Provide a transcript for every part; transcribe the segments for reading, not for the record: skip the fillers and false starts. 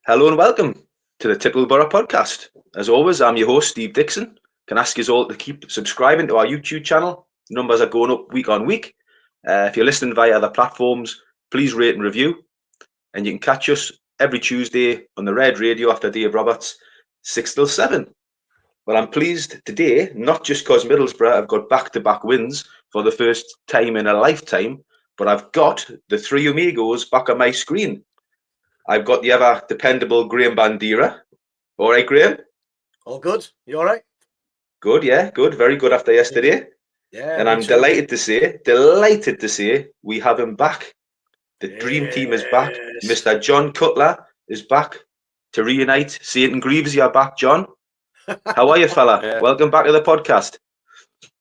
Hello and welcome to the Typical Boro podcast. As always, I'm your host, Steve Dixon. Can ask you all to keep subscribing to our YouTube channel. Numbers are going up week on week. If you're listening via other platforms, please rate and review. And you can catch us every Tuesday on the Red Radio after Dave Roberts, 6 till 7. Well, I'm pleased today, not just because Middlesbrough have got back-to-back wins for the first time in a lifetime, but I've got the three amigos back on my screen. I've got the ever dependable Graham Bandera. All right, Graham? All good. You all right? Good, yeah, good. Very good after yesterday. Yeah. And I'm delighted to say, we have him back. The dream team is back. Mr. John Cutler is back to reunite. St. Greaves, you're back, John. How are you, fella? Yeah. Welcome back to the podcast.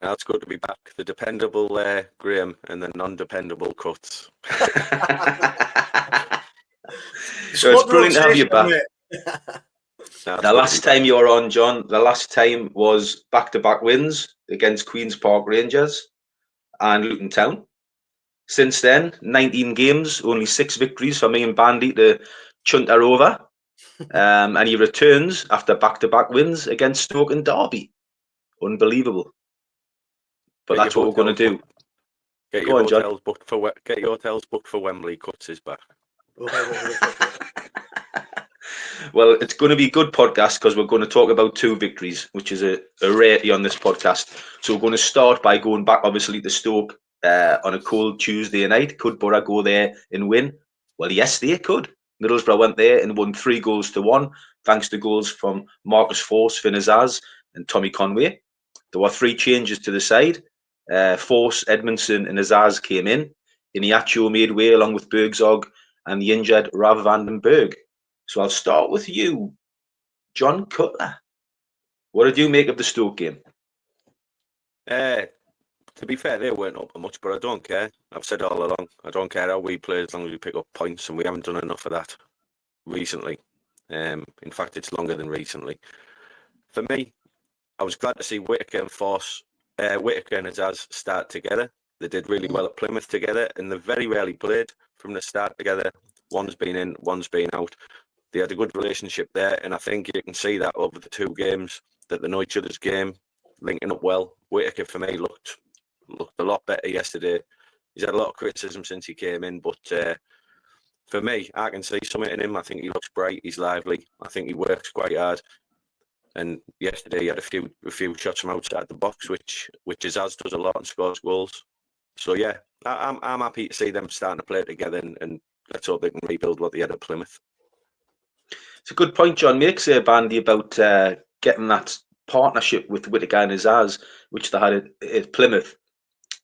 It's good to be back. The dependable Graham and the non-dependable Cuts. So it's brilliant to have you back. The last time you were on, John, the last time was back-to-back wins against Queen's Park Rangers and Luton Town. Since then, 19 games, only 6 victories for me and Bandy to chunter over. And he returns after back-to-back wins against Stoke and Derby. Unbelievable. But that's what we're going to do. Get your hotels booked for Wembley. Cuts is back. Well, it's going to be a good podcast because we're going to talk about 2 victories, which is a rarity on this podcast. So we're going to start by going back, obviously, to Stoke on a cold Tuesday night. Could Boro go there and win? Well, yes, they could. Middlesbrough went there and won 3-1, thanks to goals from Marcus Forss, Finn Azaz, and Tommy Conway. There were 3 changes to the side. Forss, Edmondson, and Azaz came in. Iniacho made way along with Bergzog and the injured Rav van den Berg. So I'll start with you, John Cutler. What did you make of the Stoke game? To be fair, they weren't up much, but I don't care. I've said all along, I don't care how we play as long as we pick up points, and we haven't done enough of that recently. In fact, it's longer than recently. For me, I was glad to see Whittaker and Azaz start together. They did really well at Plymouth together, and they very rarely played from the start together. One's been in, one's been out. They had a good relationship there, and I think you can see that over the 2 games that they know each other's game, linking up well. Whittaker for me looked a lot better yesterday. He's had a lot of criticism since he came in, but for me, I can see something in him. I think he looks bright. He's lively. I think he works quite hard. And yesterday he had a few shots from outside the box, which Azaz does a lot and scores goals. So yeah, I'm happy to see them starting to play together, and let's hope they can rebuild what they had at Plymouth. It's a good point John makes there, Bandy, about getting that partnership with Whittaker and Azaz, which they had at Plymouth.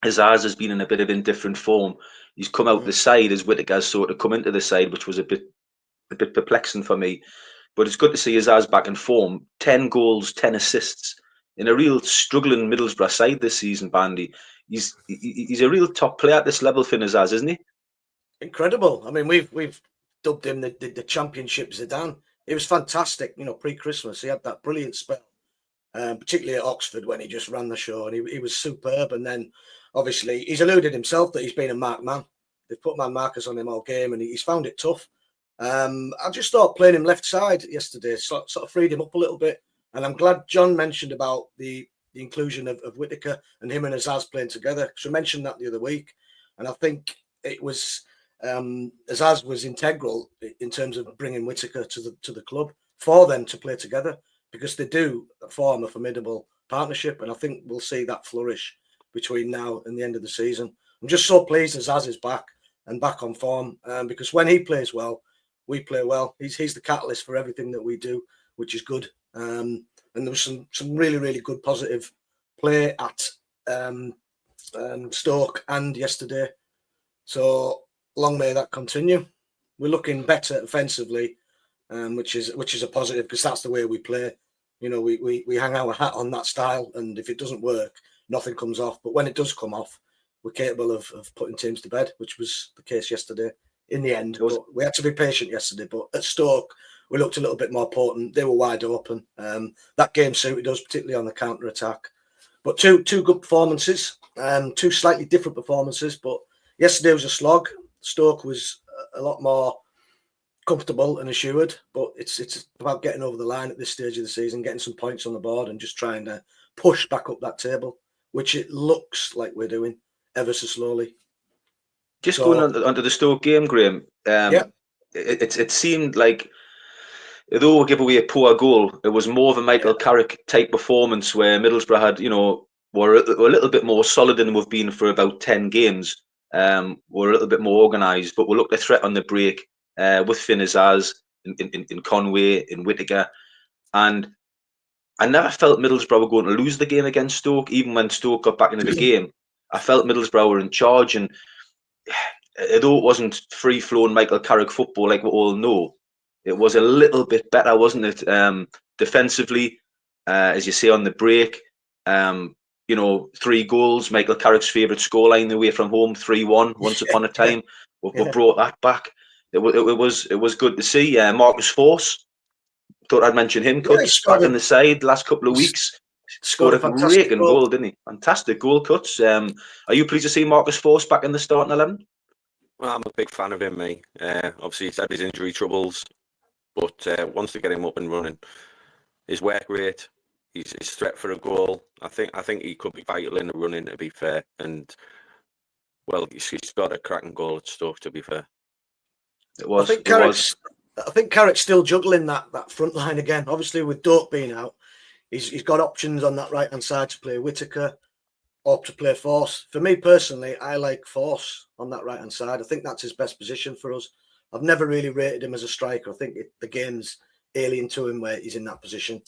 Azaz has been in a bit of indifferent form. He's come out the side as Whittaker's sort of come into the side, which was a bit perplexing for me. But it's good to see Azaz back in form. 10 goals, 10 assists in a real struggling Middlesbrough side this season, Bandy. He's a real top player at this level for Azaz, isn't he? Incredible. I mean, we've dubbed him the Championship Zidane. It was fantastic, pre-Christmas. He had that brilliant spell, particularly at Oxford when he just ran the show, and he was superb. And then, obviously, he's alluded himself that he's been a marked man. They've put man markers on him all game, and he's found it tough. I just thought playing him left side yesterday sort of freed him up a little bit. And I'm glad John mentioned about the inclusion of Whittaker and him and Azaz playing together, because we mentioned that the other week. And I think it was... Azaz was integral in terms of bringing Whittaker to the club for them to play together, because they do form a formidable partnership, and I think we'll see that flourish between now and the end of the season. I'm just so pleased Azaz is back and back on form, because when he plays well, we play well. He's the catalyst for everything that we do, which is good. And there was some really, really good positive play at Stoke and yesterday. So long may that continue. We're looking better offensively, which is a positive, because that's the way we play. We hang our hat on that style, and if it doesn't work, nothing comes off. But when it does come off, we're capable of putting teams to bed, which was the case yesterday in the end. But we had to be patient yesterday. But at Stoke, we looked a little bit more potent. They were wide open. That game suited us, particularly on the counter-attack. But two good performances, 2 slightly different performances. But yesterday was a slog. Stoke was a lot more comfortable and assured, but it's about getting over the line at this stage of the season, getting some points on the board, and just trying to push back up that table, which it looks like we're doing ever so slowly. Just going onto the Stoke game, Graham. Yeah. It seemed like, although we give away a poor goal, it was more of a Michael Carrick type performance where Middlesbrough had, were a little bit more solid than we've been for about 10 games. Were a little bit more organised, but we looked a threat on the break with Finn Azaz, in Conway, in Whittaker. And I never felt Middlesbrough were going to lose the game against Stoke, even when Stoke got back into the game. I felt Middlesbrough were in charge, and although it wasn't free-flowing Michael Carrick football like we all know, it was a little bit better, wasn't it? Defensively, as you say on the break, 3 goals, Michael Carrick's favourite scoreline away from home, 3-1. Once upon a time, we brought that back. It was good to see. Marcus Force, thought I'd mention him. Cuts back in the side last couple of weeks. Scored a raking goal, didn't he? Fantastic goal, Cuts. Are you pleased to see Marcus Force back in the starting 11? Well, I'm a big fan of him, mate. Obviously, he's had his injury troubles, but once they get him up and running, his work rate, his threat for a goal, I think he could be vital in the running, to be fair. And, well, he's got a cracking goal at Stoke, to be fair. It was. I think Carrick's still juggling that front line again. Obviously, with Doak being out, he's got options on that right-hand side to play Whittaker or to play Force. For me personally, I like Force on that right-hand side. I think that's his best position for us. I've never really rated him as a striker. I think the game's alien to him where he's in that position.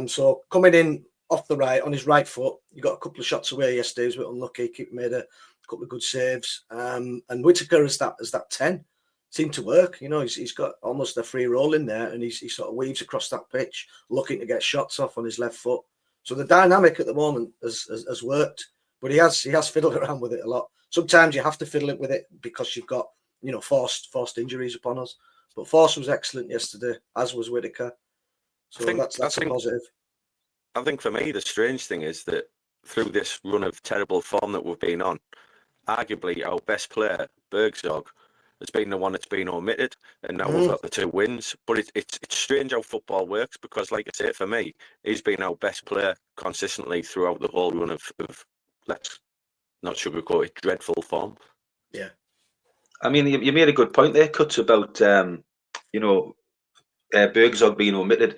So coming in off the right, on his right foot, he got a couple of shots away yesterday. He was a bit unlucky. He made a couple of good saves. And Whittaker as that 10 seemed to work. He's got almost a free roll in there, and he sort of weaves across that pitch, looking to get shots off on his left foot. So the dynamic at the moment has worked, but he has fiddled around with it a lot. Sometimes you have to fiddle it with it because you've got forced injuries upon us. But Force was excellent yesterday, as was Whittaker. So that's a positive. I think for me the strange thing is that through this run of terrible form that we've been on, arguably our best player, Bergzog, has been the one that's been omitted, and now we've got the 2 wins. But it's strange how football works, because, like I say, for me, he's been our best player consistently throughout the whole run of let's not sugarcoat it, dreadful form. Yeah. I mean, you made a good point there, Cuts, about Bergzog being omitted.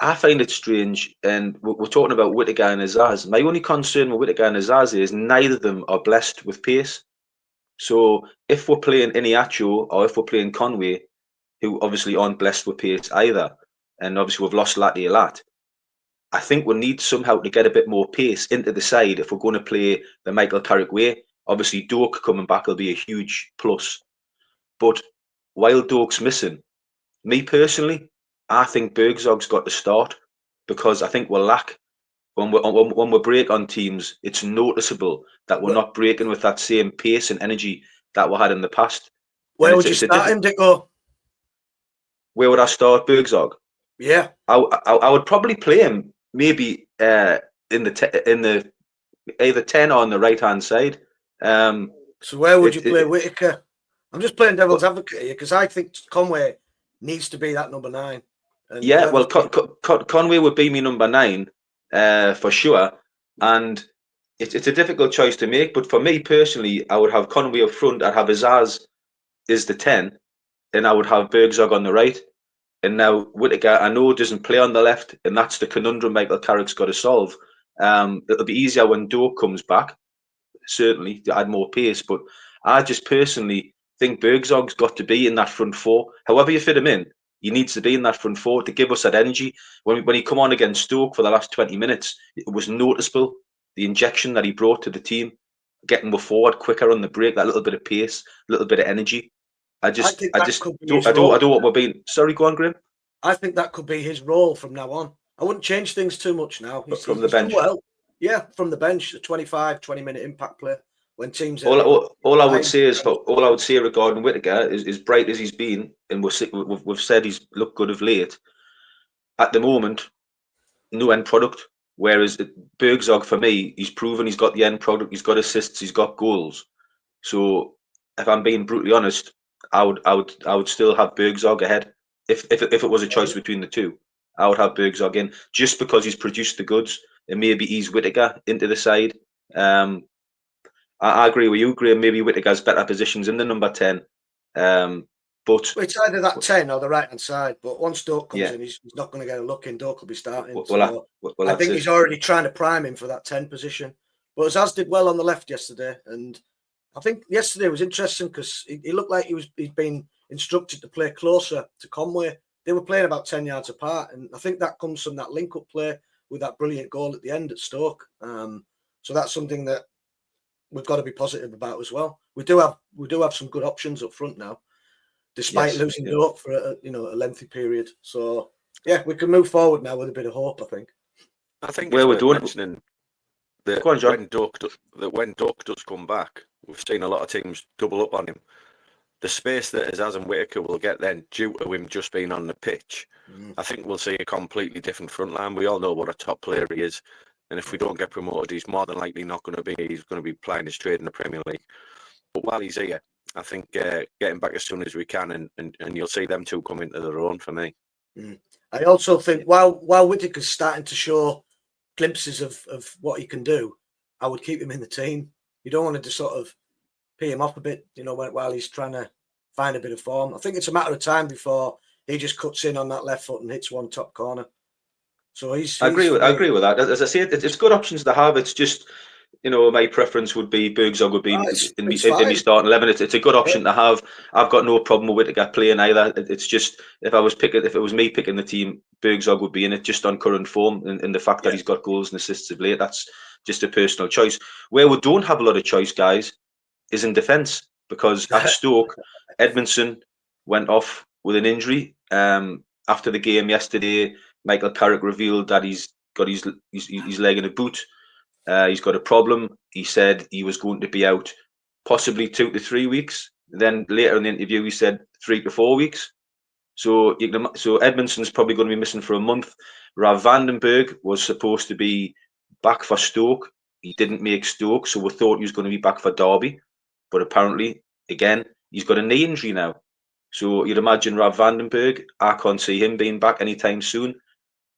I find it strange, and we're talking about Whittaker and Azaz. My only concern with Whittaker and Azaz is neither of them are blessed with pace. So if we're playing Iniacho or if we're playing Conway, who obviously aren't blessed with pace either, and obviously we've lost Latty a lot, I think we need somehow to get a bit more pace into the side if we're going to play the Michael Carrick way. Obviously, Doak coming back will be a huge plus. But while Doak's missing, me personally, I think Bergzog's got to start, because I think we'll lack. When we break on teams, it's noticeable that we're not breaking with that same pace and energy that we had in the past. Where would you start him, Dicko? Where would I start Bergzog? Yeah, I would probably play him maybe in the either 10 or on the right hand side. So where would you play Whittaker? I'm just playing devil's advocate here, because I think Conway needs to be that number 9. Yeah, well, Conway would be me number 9 for sure, and it's a difficult choice to make. But for me personally, I would have Conway up front. I'd have Azaz is the 10, and I would have Bergzog on the right. And now Whittaker, I know, doesn't play on the left, and that's the conundrum Michael Carrick's got to solve. It'll be easier when Doak comes back, certainly, to add more pace. But I just personally think Bergzog's got to be in that front 4. However you fit him in, he needs to be in that front 4 to give us that energy. When he come on against Stoke for the last 20 minutes, it was noticeable, the injection that he brought to the team, getting forward quicker on the break, that little bit of pace, a little bit of energy. I don't what we're being. Sorry, go on, Graham. I think that could be his role from now on. I wouldn't change things too much now. He's the bench. Well, yeah, from the bench, a 20-minute impact player when teams. All I would say regarding Whittaker is, as bright as he's been, and we've said he's looked good of late. At the moment, no end product. Whereas Bergzog, for me, he's proven he's got the end product. He's got assists. He's got goals. So, if I'm being brutally honest, I would still have Bergzog ahead. If it was a choice between the two, I would have Bergzog in just because he's produced the goods and maybe ease Whittaker into the side. I agree with you, Graham. Maybe Whittaker's better positions in the number 10. But Well, it's either that 10 or the right hand side. But once Doak comes yeah, in, he's not going to get a look in. Doak will be starting. well, So I that's think it. he's already trying to prime him for that 10 position. But Azaz did well on the left yesterday. And I think yesterday was interesting because he looked like he's been instructed to play closer to Conway. They were playing about 10 yards apart. And I think that comes from that link-up play with that brilliant goal at the end at Stoke. So that's something that we've got to be positive about as well. We do have some good options up front now, despite losing Doak for a lengthy period. So yeah, we can move forward now with a bit of hope, I think. I think Well, it's worth mentioning that Go on, John. when Doak does come back, we've seen a lot of teams double up on him. The space that Azaz and Whittaker will get then, due to him just being on the pitch, I think we'll see a completely different front line. We all know what a top player he is, and if we don't get promoted, he's more than likely not going to be. He's going to be playing his trade in the Premier League. But while he's here, I think getting back as soon as we can, and you'll see them two come into their own for me. I also think while Whittaker's starting to show glimpses of what he can do, I would keep him in the team. You don't want to just sort of pay him off a bit, while he's trying to find a bit of form. I think it's a matter of time before he just cuts in on that left foot and hits one top corner. So I agree with that. As I say, it's good options to have. It's just, my preference would be Bergzog would be in my starting 11. It's a good option to have. I've got no problem with Whittaker playing either. It's just if it was me picking the team, Bergzog would be in it just on current form and the fact that he's got goals and assists of late. That's just a personal choice. Where we don't have a lot of choice, guys, is in defence, because at Stoke, Edmondson went off with an injury. After the game yesterday, Michael Carrick revealed that he's got his leg in a boot. He's got a problem. He said he was going to be out possibly 2 to 3 weeks. Then later in the interview, he said 3 to 4 weeks. So Edmondson's probably going to be missing for a month. Rav Vandenberg was supposed to be back for Stoke. He didn't make Stoke, so we thought he was going to be back for Derby. But apparently, again, he's got a knee injury now. So you'd imagine Rav Vandenberg, I can't see him being back anytime soon.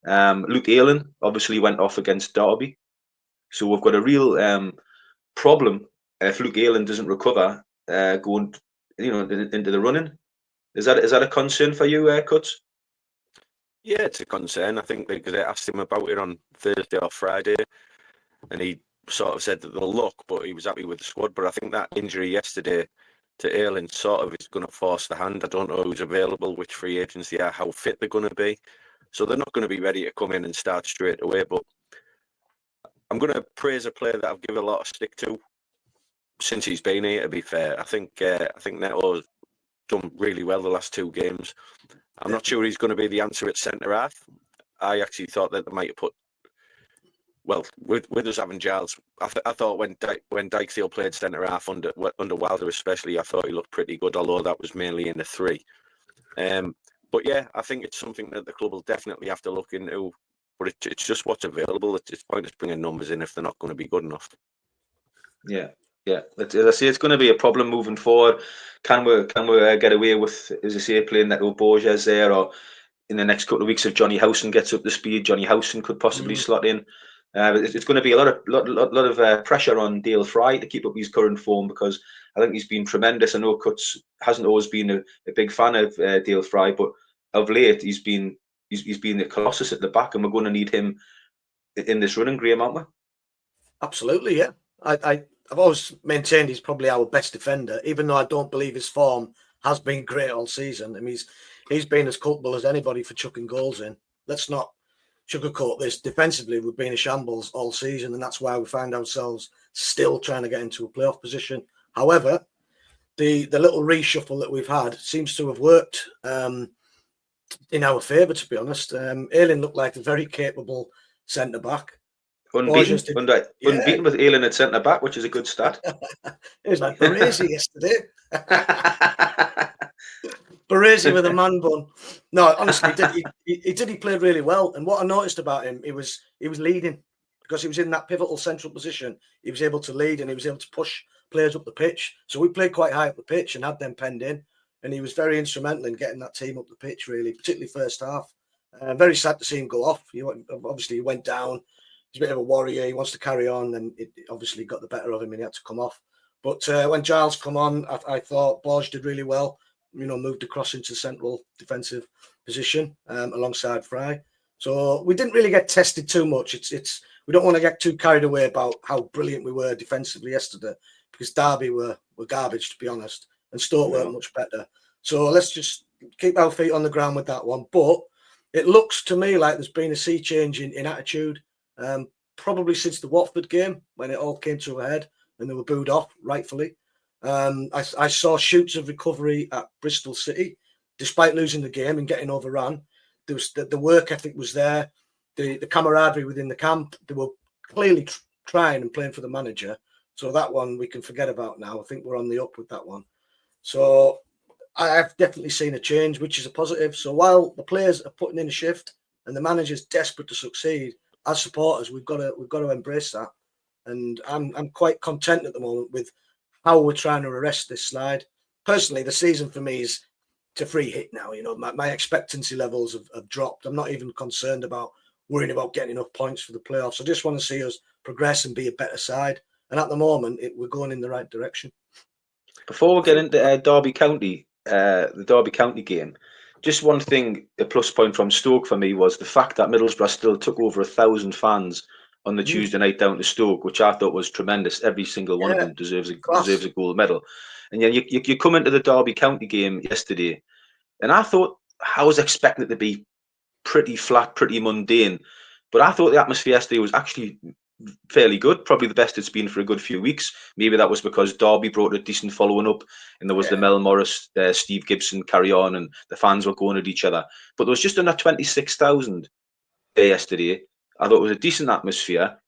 Luke Ayling obviously went off against Derby. So we've got a real problem if Luke Ayling doesn't recover going into the running. Is that a concern for you, Cuts? Yeah, it's a concern. I think because they asked him about it on Thursday or Friday, and he sort of said that they'll look, but he was happy with the squad. But I think that injury yesterday to Ayling sort of is going to force the hand. I don't know who's available, which free agents they are, how fit they're going to be. So they're not going to be ready to come in and start straight away. But I'm going to praise a player that I've given a lot of stick to since he's been here, to be fair. I think Neto's done really well the last 2 games. I'm not sure he's going to be the answer at centre half. I actually thought that they might have put, well, with us having Giles, I thought when Dykesdale played centre half under Wilder especially, I thought he looked pretty good, although that was mainly in the 3. But yeah, I think it's something that the club will definitely have to look into. But it's just what's available. It's pointless bringing numbers in if they're not going to be good enough. Yeah. As I say, it's going to be a problem moving forward. Can we get away with, as I say, playing Neto Borges there, or in the next couple of weeks if Johnny Howson gets up to speed, Johnny Howson could possibly slot in. It's going to be a lot of pressure on Dale Fry to keep up his current form, because I think he's been tremendous. I know Cuts hasn't always been a big fan of Dale Fry, but of late he's been a colossus at the back, and we're going to need him in this running, Graham, aren't we? Absolutely, yeah. I've always maintained he's probably our best defender, even though I don't believe his form has been great all season. I mean, he's been as culpable as anybody for chucking goals in. Let's not sugarcoat this. Defensively, we've been a shambles all season, and that's why we find ourselves still trying to get into a playoff position. However, the little reshuffle that we've had seems to have worked in our favour, to be honest. Ayling looked like a very capable centre-back. Unbeaten with Ayling at centre back, which is a good stat. It was like Baresi yesterday. Baresi with a man bun. No, honestly, he played really well. And what I noticed about him, he was leading, because he was in that pivotal central position. He was able to lead and he was able to push players up the pitch. So we played quite high up the pitch and had them penned in. and he was very instrumental in getting that team up the pitch, really, particularly first half. Very sad to see him go off. Obviously, he went down. He's a bit of a warrior. He wants to carry on, and it obviously got the better of him, and he had to come off. But when Giles come on, I thought Borge did really well. Moved across into central defensive position alongside Fry. So we didn't really get tested too much. We don't want to get too carried away about how brilliant we were defensively yesterday, because Derby were garbage, to be honest, and Stoke weren't much better. So let's just keep our feet on the ground with that one. But it looks to me like there's been a sea change in attitude, probably since the Watford game when it all came to a head and they were booed off, rightfully. I saw shoots of recovery at Bristol City, despite losing the game and getting overrun. There was the work ethic was there, the camaraderie within the camp. They were clearly trying and playing for the manager. So that one we can forget about now. I think we're on the up with that one. So I've definitely seen a change, which is a positive. So while the players are putting in a shift and the manager's desperate to succeed, as supporters, we've got to embrace that. And I'm quite content at the moment with how we're trying to arrest this slide. Personally, the season for me is to free hit now. My expectancy levels have dropped. I'm not even concerned about worrying about getting enough points for the playoffs. I just want to see us progress and be a better side. And at the moment, we're going in the right direction. Before we get into Derby County, the Derby County game, just one thing, a plus point from Stoke for me was the fact that Middlesbrough still took over 1,000 fans on the Tuesday night down to Stoke, which I thought was tremendous. Every single one of them deserves a gold medal. And then you come into the Derby County game yesterday, and I thought I was expecting it to be pretty flat, pretty mundane, but I thought the atmosphere yesterday was actually fairly good, probably the best it's been for a good few weeks. Maybe that was because Derby brought a decent following up, and there was the Mel Morris, Steve Gibson carry on, and the fans were going at each other. But there was just under 26,000 there yesterday. I thought it was a decent atmosphere.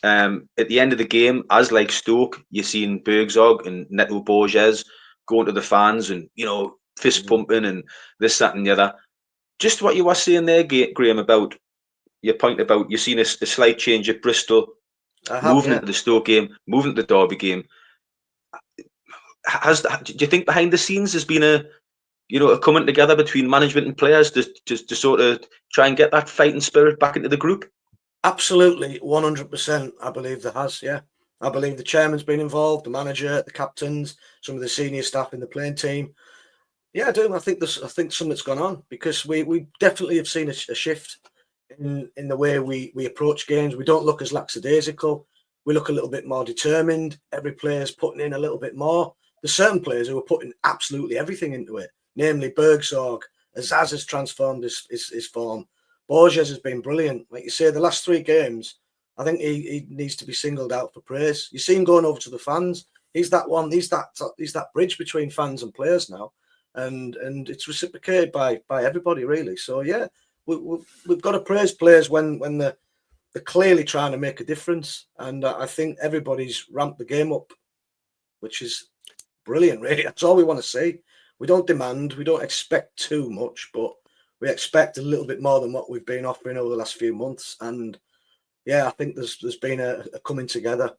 At the end of the game, as like Stoke, you're seeing Bergzog and Neto Borges going to the fans and, fist pumping and this, that, and the other. Just what you were saying there, Graham, about your point about you've seen a slight change at Bristol, moving into the Stoke game, moving to the Derby game. Do you think behind the scenes there's been a coming together between management and players to sort of try and get that fighting spirit back into the group? Absolutely, 100%. I believe there has, yeah. I believe the chairman's been involved, the manager, the captains, some of the senior staff in the playing team. Yeah, I do. I think something's gone on, because we definitely have seen a shift in the way we approach games. We don't look as lackadaisical. We look a little bit more determined. Every player's putting in a little bit more. There's certain players who are putting absolutely everything into it, namely Bergzorg. Azaz has transformed his form. Borges has been brilliant. Like you say, the last 3 games, I think he needs to be singled out for praise. You see him going over to the fans. He's that one. He's that bridge between fans and players now, and it's reciprocated by everybody, really. So yeah, we've got to praise players when they're clearly trying to make a difference, and I think everybody's ramped the game up, which is brilliant. Really, that's all we want to see. We don't demand, we don't expect too much, but we expect a little bit more than what we've been offering over the last few months. And yeah, I think there's been a coming together.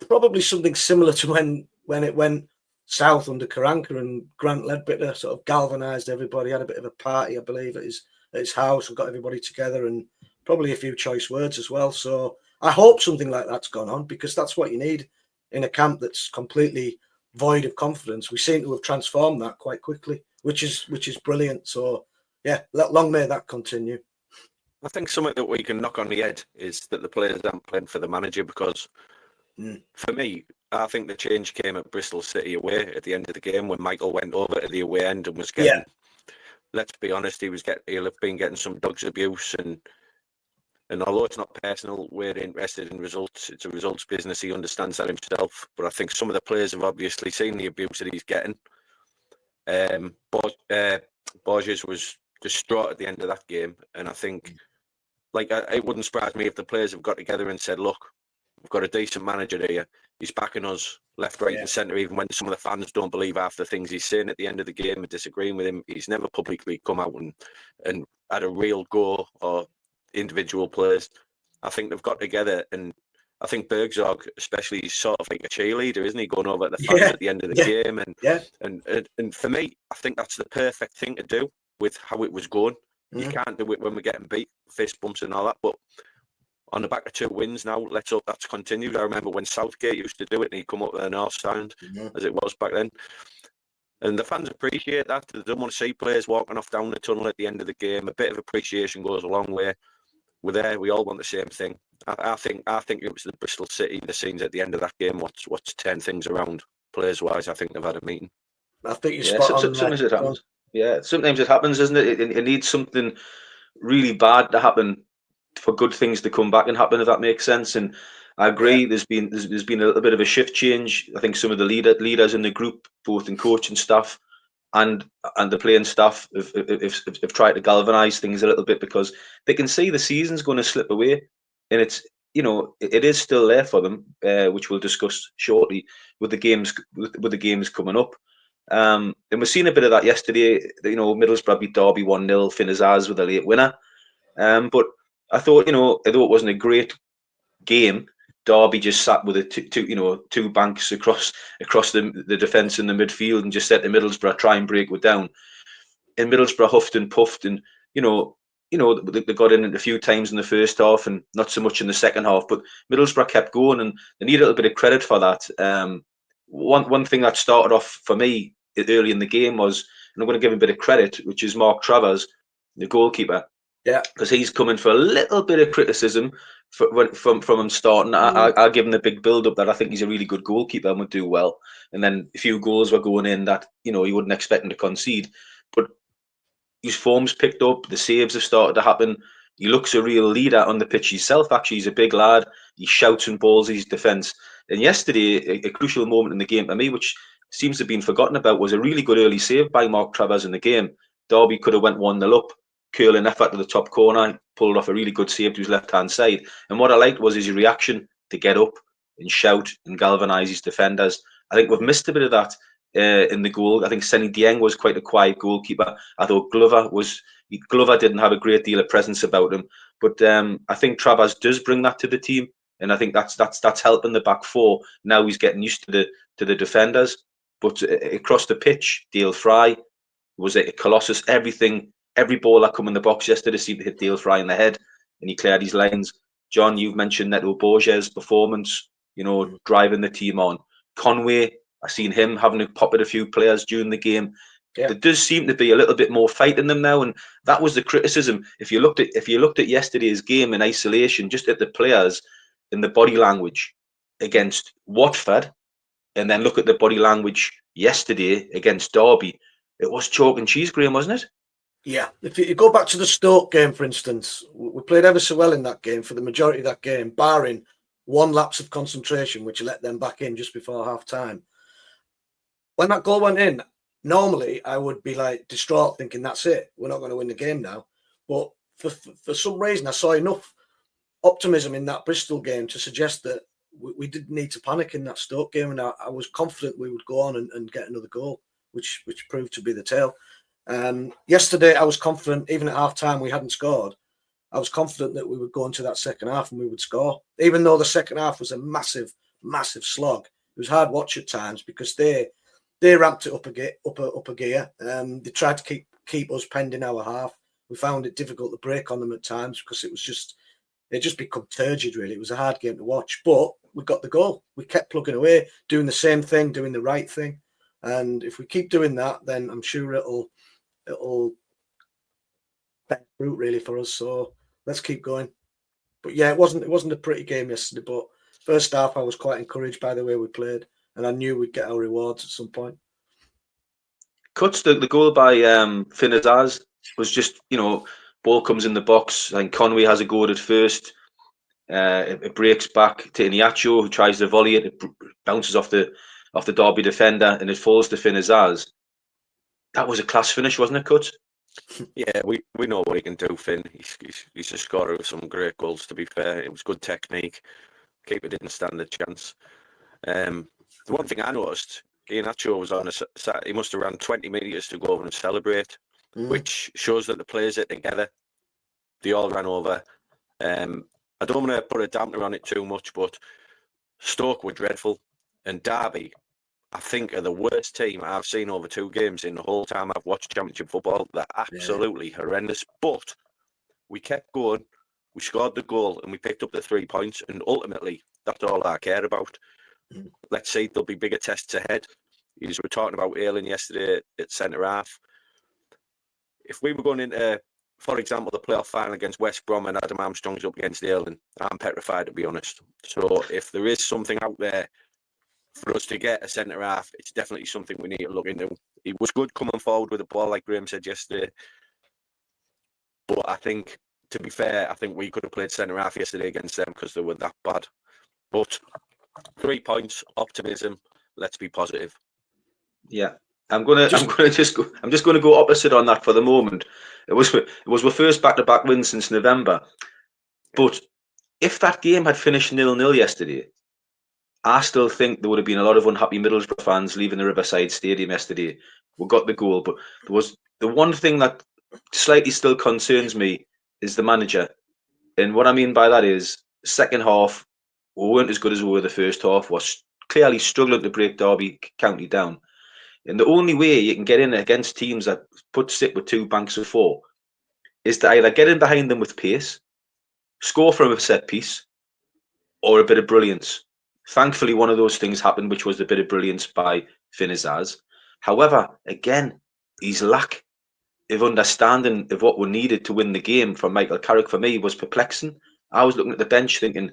Probably something similar to when it went south under Karanka, and Grant Ledbetter sort of galvanised everybody, had a bit of a party, I believe, at his house, and got everybody together, and probably a few choice words as well. So I hope something like that's gone on, because that's what you need in a camp that's completely void of confidence. We seem to have transformed that quite quickly, which is brilliant. So yeah, long may that continue. I think something that we can knock on the head is that the players aren't playing for the manager, because for me, I think the change came at Bristol City away at the end of the game when Michael went over to the away end and was getting, let's be honest, he'll have been getting some dogs abuse, and although it's not personal, we're interested in results. It's a results business. He understands that himself. But I think some of the players have obviously seen the abuse that he's getting. Borges was distraught at the end of that game, and I think, it wouldn't surprise me if the players have got together and said, "Look, we've got a decent manager here. He's backing us left, right, and centre. Even when some of the fans don't believe half the things he's saying at the end of the game and disagreeing with him, he's never publicly come out and had a real go or individual players." I think they've got together and I think Bergzorg, especially, is sort of like a cheerleader, isn't he? Going over at the fans at the end of the game, and for me, I think that's the perfect thing to do with how it was going. You can't do it when we're getting beat, fist bumps and all that, but on the back of 2 wins now, let's hope that's continued. I remember when Southgate used to do it and he'd come up with a North Stand, as it was back then. And the fans appreciate that. They don't want to see players walking off down the tunnel at the end of the game. A bit of appreciation goes a long way. We're there. We all want the same thing. I think it was the Bristol City, the scenes at the end of that game, what's turned things around players-wise. I think they've had a meeting. I think you're spot on. Sometimes it happens. Yeah, sometimes it happens, isn't it? It needs something really bad to happen for good things to come back and happen, if that makes sense. And I agree. There's been a little bit of a shift change. I think some of the leaders in the group, both in coaching staff and the playing staff, have tried to galvanise things a little bit, because they can see the season's going to slip away, and it's, it is still there for them, which we'll discuss shortly with the games coming up. And we've seen a bit of that yesterday. Middlesbrough beat Derby 1-0, Finn Azaz with a late winner. But I thought, although it wasn't a great game, Derby just sat with two banks across the defence and the midfield, and just said to Middlesbrough, try and break it down. And Middlesbrough huffed and puffed, and they got in a few times in the first half and not so much in the second half. But Middlesbrough kept going, and they need a little bit of credit for that. One thing that started off for me early in the game was, and I'm going to give him a bit of credit, which is Mark Travers, the goalkeeper. Yeah, because he's coming for a little bit of criticism from him starting. I give him the big build up that I think he's a really good goalkeeper and would do well. And then a few goals were going in that you wouldn't expect him to concede, but his form's picked up. The saves have started to happen. He looks a real leader on the pitch himself. Actually, he's a big lad. He shouts and balls his defence. And yesterday, a crucial moment in the game for me, which seems to have been forgotten about, was a really good early save by Mark Travers in the game. Derby could have went 1-0 up, curling effort to the top corner, pulled off a really good save to his left-hand side. And what I liked was his reaction to get up and shout and galvanise his defenders. I think we've missed a bit of that in the goal. I think Senny Dieng was quite a quiet goalkeeper. I thought Glover didn't have a great deal of presence about him. But I think Travers does bring that to the team, and I think that's helping the back four. Now he's getting used to the defenders. But across the pitch, Dale Fry was a colossus. Every ball that come in the box yesterday seemed to hit Dale Fry in the head, and he cleared his lines. John, you've mentioned Neto Borges' performance, driving the team on. Conway, I've seen him having a pop at a few players during the game. Yeah. There does seem to be a little bit more fight in them now, and that was the criticism. If you looked at yesterday's game in isolation, just at the players and the body language against Watford, and then look at the body language yesterday against Derby, it was chalk and cheese, Graham, wasn't it? Yeah. If you go back to the Stoke game, for instance, we played ever so well in that game for the majority of that game, barring one lapse of concentration, which let them back in just before half time. When that goal went in, normally I would be like distraught, thinking that's it, we're not going to win the game now. But for some reason, I saw enough optimism in that Bristol game to suggest that we didn't need to panic in that Stoke game, and I was confident we would go on and get another goal, which proved to be the tale. Yesterday, I was confident, even at half time, we hadn't scored. I was confident that we would go into that second half and we would score, even though the second half was a massive, massive slog. It was hard watch at times because they ramped it up a gear. They tried to keep us penned in our half. We found it difficult to break on them at times because it just become turgid, really. It was a hard game to watch, but we got the goal. We kept plugging away, doing the same thing, doing the right thing. And if we keep doing that, then I'm sure it'll bear fruit, really, for us. So let's keep going. But yeah, it wasn't a pretty game yesterday, but first half I was quite encouraged by the way we played, and I knew we'd get our rewards at some point. Cuts the goal by Finn Azaz was just, ball comes in the box. I think Conway has a go at it first. It breaks back to Iniacho, who tries to volley it. It bounces off the Derby defender, and it falls to Finn Azaz. That was a class finish, wasn't it, Cuts? Yeah, we know what he can do, Finn. He's a scorer with some great goals, to be fair. It was good technique. Keeper didn't stand a chance. The one thing I noticed, Iniacho was on he must have ran 20 metres to go over and celebrate, which shows that the players are together. They all ran over. I don't want to put a dampener on it too much, but Stoke were dreadful, and Derby, I think, are the worst team I've seen over 2 games in the whole time I've watched Championship football. They're absolutely horrendous, but we kept going. We scored the goal and we picked up the 3 points, and ultimately, that's all I care about. Let's see, there'll be bigger tests ahead. We were talking about Ayling yesterday at centre half. If we were going into, for example, the playoff final against West Brom and Adam Armstrong's up against Ayling, I'm petrified, to be honest. So if there is something out there for us to get a centre half, it's definitely something we need to look into. He was good coming forward with the ball, like Graham said yesterday. But I think, to be fair, I think we could have played centre half yesterday against them because they were that bad. But 3 points, optimism. Let's be positive. Yeah, I'm just gonna go opposite on that for the moment. It was my first back-to-back win since November. But if that game had finished 0-0 yesterday, I still think there would have been a lot of unhappy Middlesbrough fans leaving the Riverside Stadium yesterday. We got the goal, but there was the one thing that slightly still concerns me is the manager. And what I mean by that is, second half, we weren't as good as we were the first half. Was clearly struggling to break Derby County down. And the only way you can get in against teams that sit with 2 banks of 4 is to either get in behind them with pace, score from a set piece, or a bit of brilliance. Thankfully, one of those things happened, which was a bit of brilliance by Finn Azaz. However, again, his lack of understanding of what we needed to win the game from Michael Carrick, for me, was perplexing. I was looking at the bench thinking,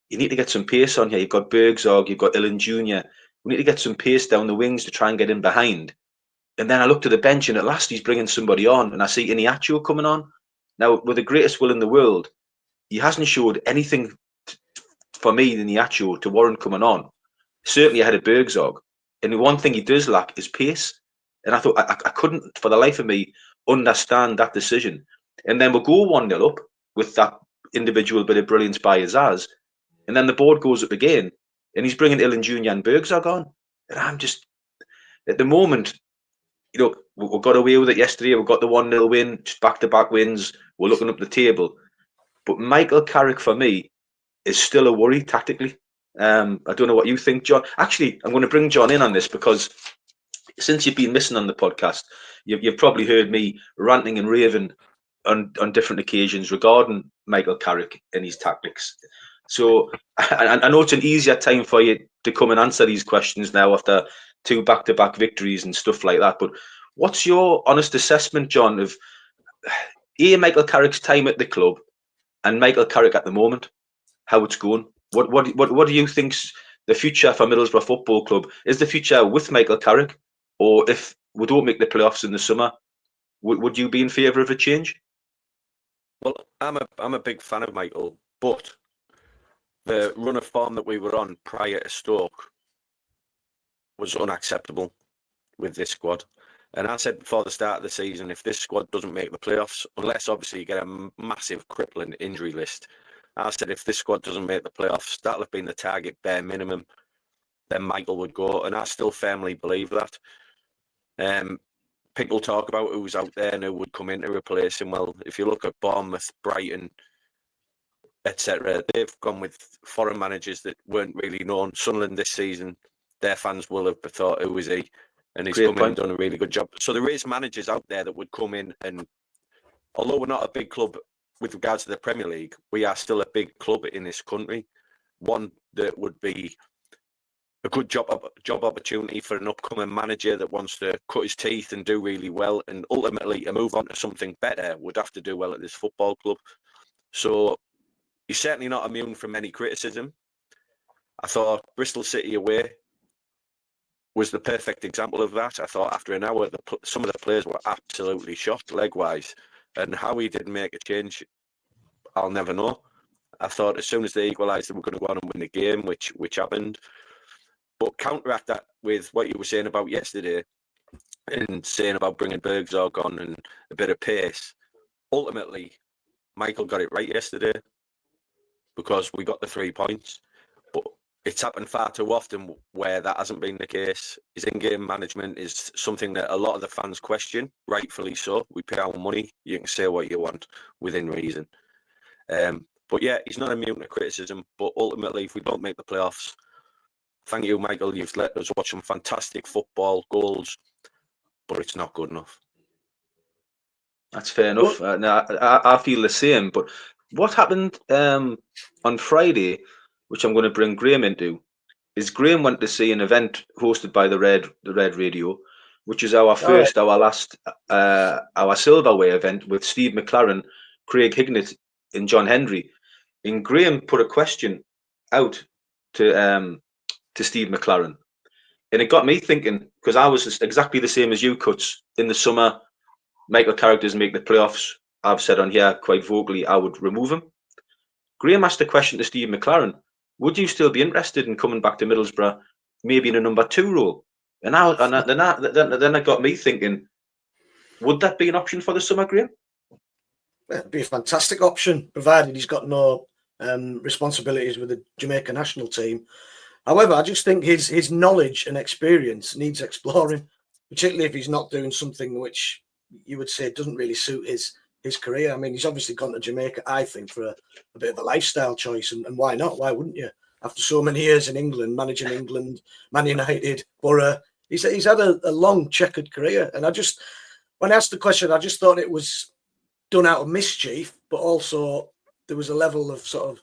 you need to get some pace on here. You've got Bergzorg, you've got Illan Jr. We need to get some pace down the wings to try and get in behind. And then I looked at the bench, and at last he's bringing somebody on, and I see Iniacho coming on. Now, with the greatest will in the world, he hasn't showed anything for me in Iniacho to warrant coming on. Certainly ahead of Bergzorg. And the one thing he does lack is pace. And I thought I couldn't, for the life of me, understand that decision. And then we'll go 1-0 up with that individual bit of brilliance by Azaz. And then the board goes up again, and he's bringing Illan Jr. and Bergzorg on. And I'm just, at the moment, we got away with it yesterday. We got the 1-0 win, just back-to-back wins. We're looking up the table. But Michael Carrick, for me, is still a worry tactically. I don't know what you think, John. Actually, I'm going to bring John in on this because since you've been missing on the podcast, you've probably heard me ranting and raving on different occasions regarding Michael Carrick and his tactics. So I know it's an easier time for you to come and answer these questions now after 2 back-to-back victories and stuff like that. But what's your honest assessment, John, of Michael Carrick's time at the club and Michael Carrick at the moment? How it's going? What do you think's the future for Middlesbrough Football Club? Is the future with Michael Carrick, or if we don't make the playoffs in the summer, would you be in favour of a change? Well, I'm a big fan of Michael, but the run of form that we were on prior to Stoke was unacceptable with this squad. And I said before the start of the season, if this squad doesn't make the playoffs, unless obviously you get a massive crippling injury list, I said if this squad doesn't make the playoffs, that'll have been the target bare minimum, then Michael would go. And I still firmly believe that. People talk about who's out there and who would come in to replace him. Well, if you look at Bournemouth, Brighton, etc., they've gone with foreign managers that weren't really known. Sunderland this season, their fans will have thought, who is he? And he's come in and done a really good job. So there is managers out there that would come in, and although we're not a big club with regards to the Premier League, we are still a big club in this country. One that would be a good job opportunity for an upcoming manager that wants to cut his teeth and do really well, and ultimately to move on to something better would have to do well at this football club. So he's certainly not immune from any criticism. I thought Bristol City away was the perfect example of that. I thought after an hour, some of the players were absolutely shot leg-wise, and how he didn't make a change, I'll never know. I thought as soon as they equalised, they were going to go on and win the game, which happened. But counteract that with what you were saying about yesterday and saying about bringing Bergzorg on and a bit of pace. Ultimately, Michael got it right yesterday because we got the 3 points. But it's happened far too often where that hasn't been the case. His in-game management is something that a lot of the fans question, rightfully so. We pay our money. You can say what you want within reason. But yeah, he's not immune to criticism. But ultimately, if we don't make the playoffs, thank you, Michael. You've let us watch some fantastic football, goals, but it's not good enough. That's fair enough. No, I feel the same. But what happened on Friday, which I'm going to bring Graham into, is Graham went to see an event hosted by the Red Radio, which is our first, our last, our silverware event with Steve McLaren, Craig Hignett, and John Hendry. And Graham put a question out to Steve McLaren, and it got me thinking, because I was exactly the same as you, Cuts. In the summer, Michael Carrick doesn't make the playoffs. I've said on here quite vocally I would remove him. Graham asked a question to Steve McLaren: would you still be interested in coming back to Middlesbrough, maybe in a number 2 role? And then it got me thinking, would that be an option for the summer, Graham? It'd be a fantastic option, provided he's got no responsibilities with the Jamaica national team. However, I just think his knowledge and experience needs exploring, particularly if he's not doing something which you would say doesn't really suit his career. I mean, he's obviously gone to Jamaica, I think, for a bit of a lifestyle choice, and why not? Why wouldn't you? After so many years in England, managing England, Man United, Boro, he's had a long checkered career. And when I asked the question, I just thought it was done out of mischief, but also there was a level of sort of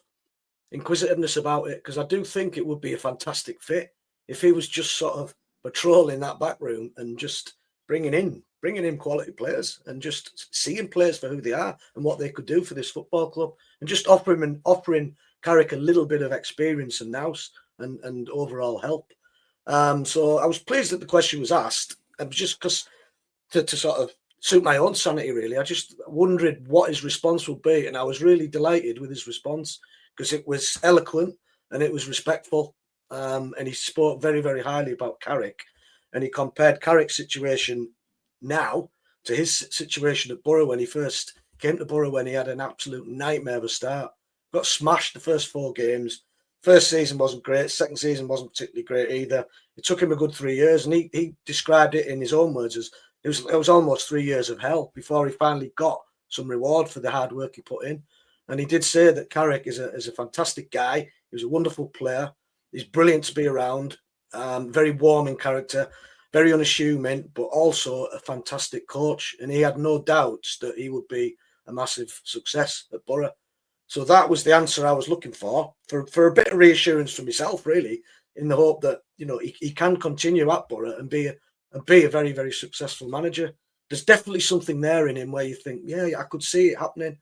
inquisitiveness about it, because I do think it would be a fantastic fit if he was just sort of patrolling that back room and just bringing in quality players and just seeing players for who they are and what they could do for this football club, and just offering Carrick a little bit of experience and nous and overall help. So I was pleased that the question was asked. It was just because to sort of suit my own sanity, really. I just wondered what his response would be, and I was really delighted with his response, because it was eloquent and it was respectful, and he spoke very, very highly about Carrick, and he compared Carrick's situation now to his situation at Boro when he first came to Boro, when he had an absolute nightmare of a start. Got smashed the first 4 games. First season wasn't great. Second season wasn't particularly great either. It took him a good 3 years, and he described it in his own words as it was almost 3 years of hell before he finally got some reward for the hard work he put in. And he did say that Carrick is a fantastic guy. He was a wonderful player. He's brilliant to be around. Very warm in character, very unassuming, but also a fantastic coach. And he had no doubts that he would be a massive success at Boro. So that was the answer I was looking for a bit of reassurance for myself, really, in the hope that he can continue at Boro and be a very, very successful manager. There's definitely something there in him where you think, yeah, I could see it happening.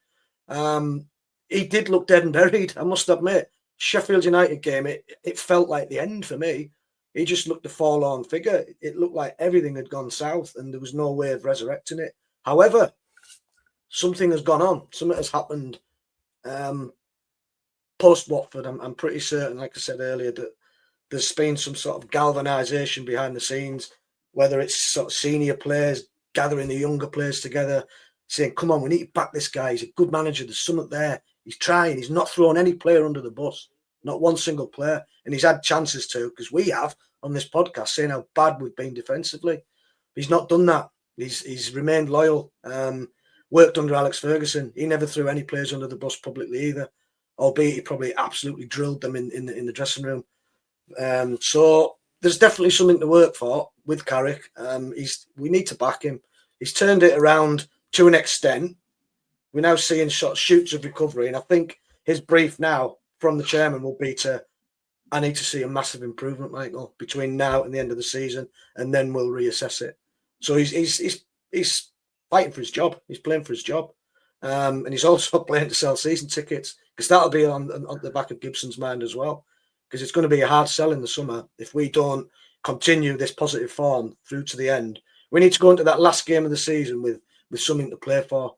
He did look dead and buried, I must admit. Sheffield United game, it felt like the end for me. He just looked a forlorn figure. It looked like everything had gone south and there was no way of resurrecting it. However, something has gone on. Something has happened post-Watford. I'm pretty certain, like I said earlier, that there's been some sort of galvanisation behind the scenes, whether it's sort of senior players gathering the younger players together, saying, come on, we need to back this guy. He's a good manager. There's something there. He's trying. He's not throwing any player under the bus, not one single player. And he's had chances to, because we have on this podcast, saying how bad we've been defensively. He's not done that. He's remained loyal. Worked under Alex Ferguson. He never threw any players under the bus publicly either, albeit he probably absolutely drilled them in the dressing room. So there's definitely something to work for with Carrick. We need to back him. He's turned it around to an extent. We're now seeing sort of shoots of recovery, and I think his brief now from the chairman will be I need to see a massive improvement, Michael, between now and the end of the season, and then we'll reassess it. So he's fighting for his job. He's playing for his job, and he's also playing to sell season tickets, because that'll be on the back of Gibson's mind as well, because it's going to be a hard sell in the summer if we don't continue this positive form through to the end. We need to go into that last game of the season with something to play for.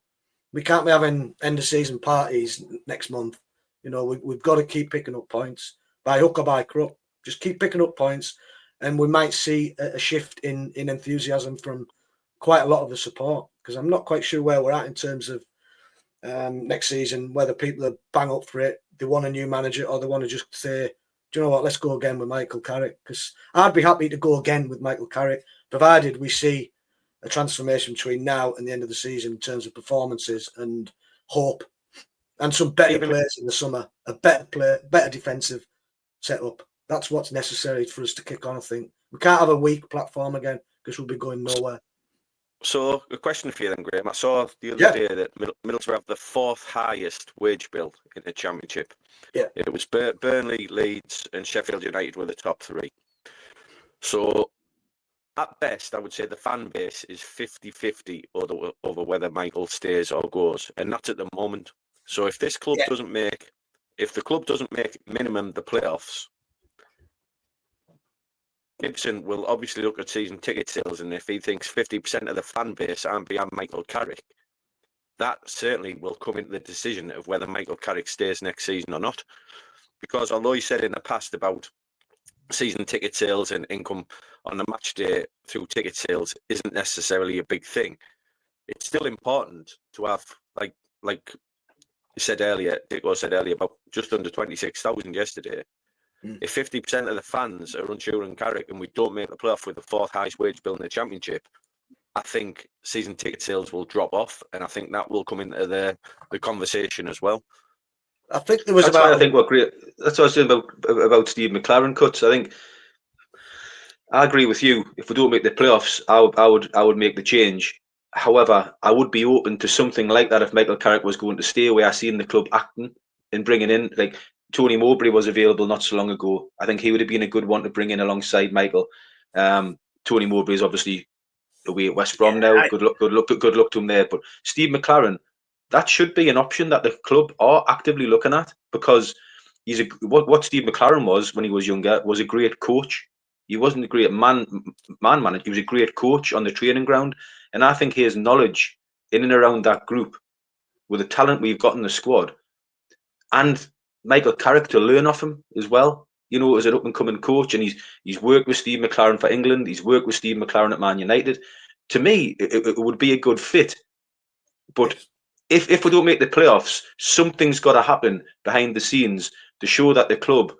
We can't be having end of season parties next month. We've got to keep picking up points by hook or by crook. Just keep picking up points, and we might see a shift in enthusiasm from quite a lot of the support, because I'm not quite sure where we're at in terms of next season, whether people are bang up for it, they want a new manager, or they want to just say, do you know what, let's go again with Michael Carrick. Because I'd be happy to go again with Michael Carrick, provided we see a transformation between now and the end of the season in terms of performances and hope. And some better Even- players in the summer, a better defensive setup. That's what's necessary for us to kick on, I think. We can't have a weak platform again because we'll be going nowhere. So, a question for you then, Graham. I saw the other day that Middlesbrough have the 4th highest wage bill in the Championship. Yeah. It was Burnley, Leeds and Sheffield United were the top 3. So, at best, I would say the fan base is 50-50 over whether Michael stays or goes. And that's at the moment. So, if this club doesn't make, if the club doesn't make minimum the playoffs, Gibson will obviously look at season ticket sales, and if he thinks 50% of the fan base aren't behind Michael Carrick, that certainly will come into the decision of whether Michael Carrick stays next season or not. Because although he said in the past about season ticket sales and income on the match day through ticket sales isn't necessarily a big thing, it's still important to have, like you said earlier, Dicko said earlier, about just under 26,000 yesterday. If 50% of the fans are unsure on Carrick and we don't make the playoff with the 4th highest wage bill in the Championship, I think season ticket sales will drop off, and I think that will come into the conversation as well. I think there was That's why I think what great. That's what I was saying about Steve McLaren cuts. I think I agree with you. If we don't make the playoffs, I would make the change. However, I would be open to something like that if Michael Carrick was going to stay away. I seen the club acting and bringing in, like Tony Mowbray was available not so long ago. I think he would have been a good one to bring in alongside Michael. Tony Mowbray is obviously away at West Brom now. Good luck to him there. But Steve McLaren, that should be an option that the club are actively looking at, because he's what Steve McLaren was when he was younger was a great coach. He wasn't a great man manager. He was a great coach on the training ground, and I think his knowledge in and around that group, with the talent we've got in the squad, and Michael Carrick to learn off him as well. You know, as an up and coming coach, and he's worked with Steve McLaren for England. He's worked with Steve McLaren at Man United. To me, it would be a good fit. But if we don't make the playoffs, something's got to happen behind the scenes to show that the club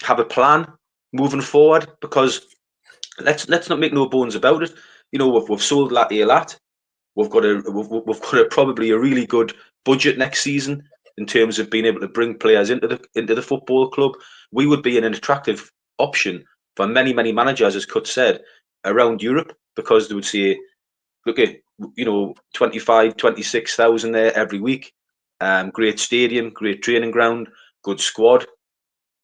have a plan moving forward. Because let's not make no bones about it. You know, we've sold Latte Lat. We've got probably a really good budget next season in terms of being able to bring players into the football club. We would be an attractive option for many managers, as Cut said, around Europe, because they would say, look at 25,000-26,000 there every week. Great stadium, great training ground, good squad,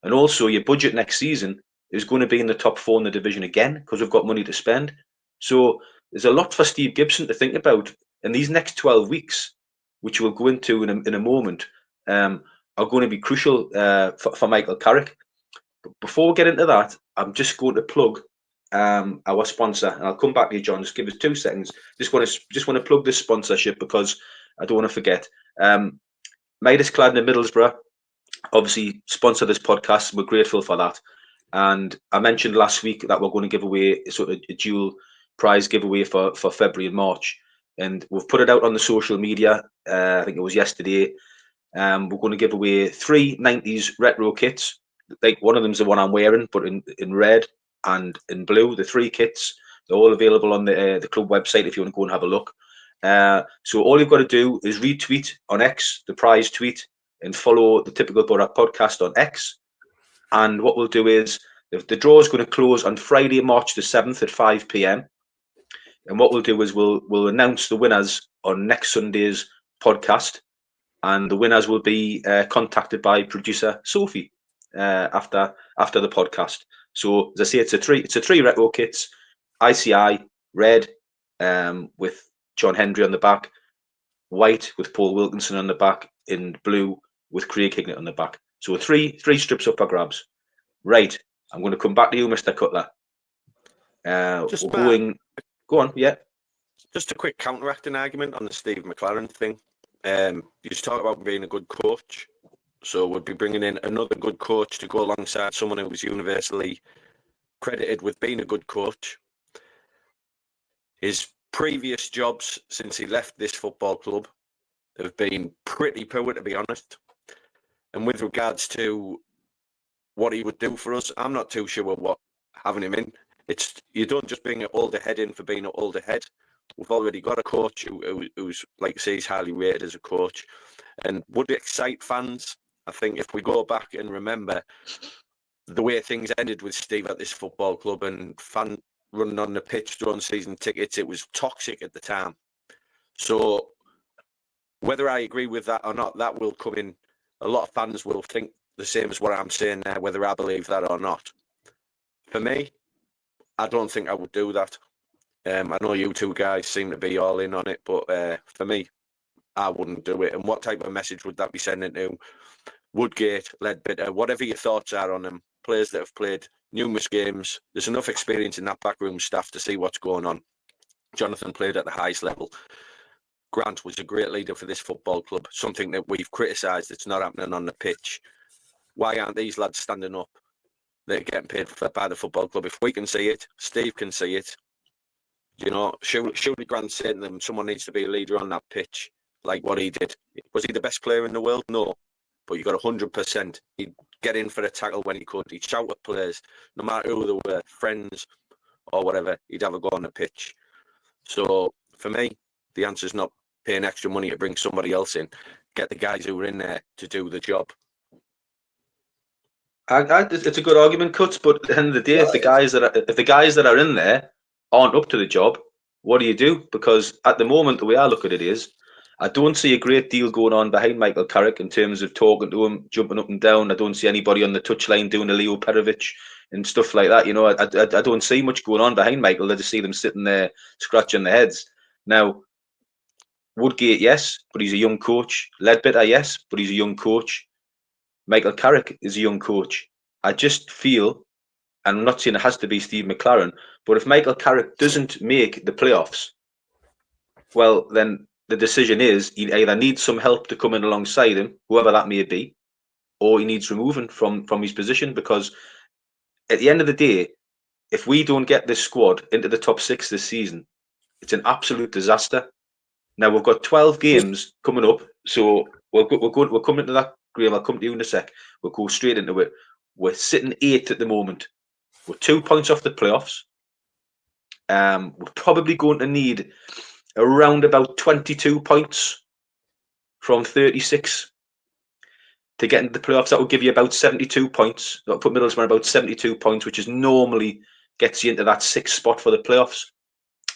and also your budget next season is going to be in the top 4 in the division again, because we've got money to spend. So there's a lot for Steve Gibson to think about in these next 12 weeks, which we'll go into in a moment, are going to be crucial for Michael Carrick. But before we get into that, I'm just going to plug our sponsor, and I'll come back to you, John. Just give us 2 seconds. Just want to plug this sponsorship because I don't want to forget. Midas Claddon in Middlesbrough obviously sponsor this podcast. We're grateful for that. And I mentioned last week that we're going to give away sort of a dual prize giveaway for February and March, and we've put it out on the social media. I think it was yesterday. We're going to give away 3 90s retro kits. Like, one of them's the one I'm wearing, but in red and in blue. The 3 kits, they're all available on the club website if you want to go and have a look. So all you've got to do is retweet on X the prize tweet and follow the Typical Boro podcast on X. And what we'll do is, the draw is going to close on Friday, March the 7th at 5 p.m. And what we'll do is we'll announce the winners on next Sunday's podcast, and the winners will be contacted by producer Sophie after the podcast. So as I say, it's a 3 retro kits, ICI red with John Hendry on the back, white with Paul Wilkinson on the back, and blue with Craig Hignett on the back. So 3 strips up for grabs. Right, I'm going to come back to you, Mr. Cutler. Go on, yeah. Just a quick counteracting argument on the Steve McLaren thing. You just talk about being a good coach. So we'd be bringing in another good coach to go alongside someone who was universally credited with being a good coach. His previous jobs since he left this football club have been pretty poor, to be honest. And with regards to what he would do for us, I'm not too sure what having him in. You don't just bring an older head in for being an older head. We've already got a coach who's, like I say, he's highly rated as a coach. And would it excite fans? I think if we go back and remember the way things ended with Steve at this football club and fan running on the pitch throwing season tickets, it was toxic at the time. So whether I agree with that or not, that will come in. A lot of fans will think the same as what I'm saying there, whether I believe that or not. For me, I don't think I would do that. I know you two guys seem to be all in on it, but for me, I wouldn't do it. And what type of message would that be sending to Woodgate, Ledbetter, whatever your thoughts are on them, players that have played numerous games? There's enough experience in that backroom staff to see what's going on. Jonathan played at the highest level. Grant was a great leader for this football club, something that we've criticised. It's not happening on the pitch. Why aren't these lads standing up? They're getting paid by the football club. If we can see it, Steve can see it. You know, surely Grant saying to them, someone needs to be a leader on that pitch, like what he did. Was he the best player in the world? No. But you got 100%. He'd get in for a tackle when he could. He'd shout at players, no matter who they were, friends or whatever. He'd have a go on the pitch. So for me, the answer's not paying extra money to bring somebody else in. Get the guys who are in there to do the job. It's a good argument, Cuts. But at the end of the day, if the guys that are in there aren't up to the job, what do you do? Because at the moment, the way I look at it is, I don't see a great deal going on behind Michael Carrick in terms of talking to him, jumping up and down. I don't see anybody on the touchline doing a Leo Perovic and stuff like that. You know, I don't see much going on behind Michael. I just see them sitting there scratching their heads. Now, Woodgate, yes, but he's a young coach. Ledbetter, yes, but he's a young coach. Michael Carrick is a young coach. I just feel, and I'm not saying it has to be Steve McLaren, but if Michael Carrick doesn't make the playoffs, well, then the decision is he either needs some help to come in alongside him, whoever that may be, or he needs removing from his position. Because at the end of the day, if we don't get this squad into the top 6 this season, it's an absolute disaster. Now we've got 12 games coming up, so we're coming to that. Graham, I'll come to you in a sec. We'll go straight into it. We're sitting 8th at the moment. We're 2 points off the playoffs. We're probably going to need around about 22 points from 36 to get into the playoffs. That will give you about 72 points. That'll put Middlesbrough about 72 points, which is normally gets you into that 6th spot for the playoffs.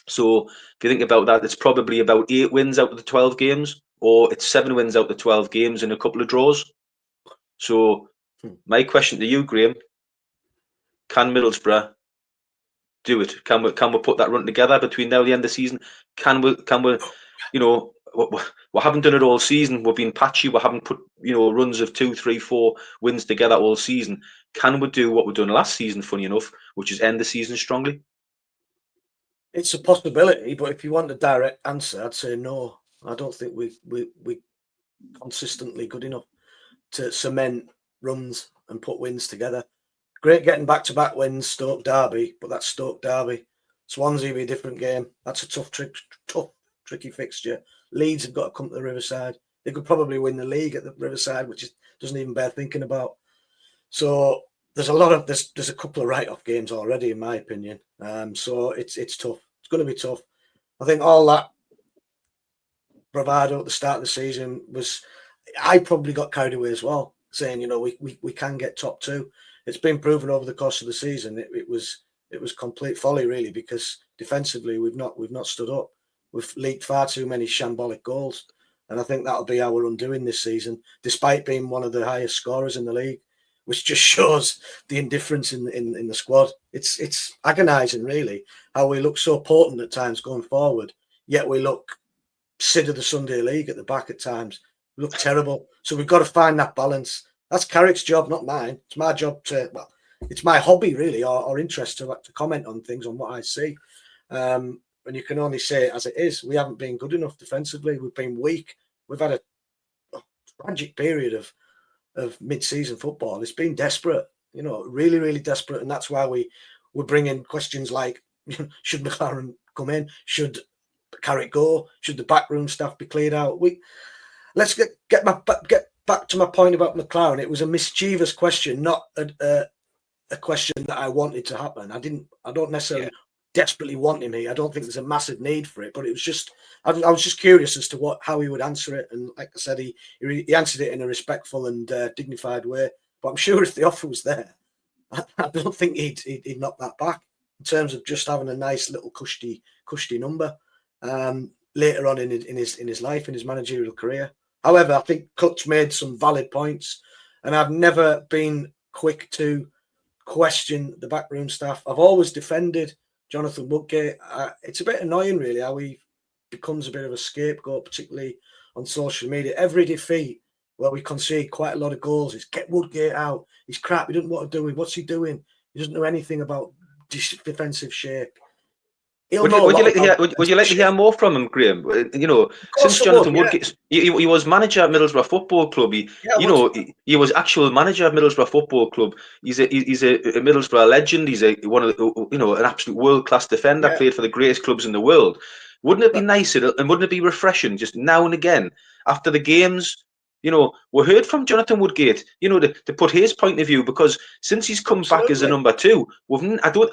So if you think about that, it's probably about 8 wins out of the 12 games, or it's 7 wins out of the 12 games and a couple of draws. So my question to you, Graham, can Middlesbrough do it? Can we put that run together between now and the end of the season? Can we you know, we haven't done it all season. We've been patchy. We haven't put, runs of 2, 3, 4 wins together all season. Can we do what we've done last season, funny enough, which is end the season strongly? It's a possibility, but if you want a direct answer, I'd say no. I don't think we consistently good enough to cement runs and put wins together. Great getting back-to-back wins, Stoke Derby, but that's Stoke Derby. Swansea will be a different game. That's a tough, tricky fixture. Leeds have got to come to the Riverside. They could probably win the league at the Riverside, which doesn't even bear thinking about. So there's there's a couple of write-off games already, in my opinion. So it's tough. It's going to be tough. I think all that bravado at the start of the season was, I probably got carried away as well, saying, we can get top 2. It's been proven over the course of the season. It was complete folly, really, because defensively we've not stood up. We've leaked far too many shambolic goals, and I think that'll be our undoing this season, despite being one of the highest scorers in the league, which just shows the indifference in the squad. It's agonising, really, how we look so potent at times going forward, yet we look Sid of the Sunday League at the back at times. We look terrible. So we've got to find that balance. That's Carrick's job, not mine. It's my job it's my hobby, really, or interest to comment on things, on what I see. And you can only say it as it is. We haven't been good enough defensively. We've been weak. We've had a tragic period of mid-season football. It's been desperate, really, really desperate. And that's why we're bringing questions like, should McLaren come in? Should Carrick go? Should the backroom staff be cleared out? Let's get back to my point about McLaren. It was a mischievous question, not a question that I wanted to happen. I don't necessarily desperately want him here. I don't think there's a massive need for it, but it was just I was just curious as to how he would answer it. And like I said, he answered it in a respectful and dignified way. But I'm sure if the offer was there, I don't think he'd knock that back in terms of just having a nice little cushy number later on in his life, in his managerial career. However, I think Cutch made some valid points, and I've never been quick to question the backroom staff. I've always defended Jonathan Woodgate. It's a bit annoying, really, how he becomes a bit of a scapegoat, particularly on social media. Every defeat where we concede quite a lot of goals is get Woodgate out. He's crap. He doesn't know what to do. What's he doing? He doesn't know anything about defensive shape. Would you like to hear more from him, Graham? You know, since Jonathan Woodgate, he was manager at Middlesbrough Football Club. He was actual manager at Middlesbrough Football Club. He's a Middlesbrough legend. He's one of the, an absolute world class defender. Yeah. Played for the greatest clubs in the world. Wouldn't it be nice and wouldn't it be refreshing just now and again after the games? We heard from Jonathan Woodgate, to put his point of view, because since he's come back as a number 2,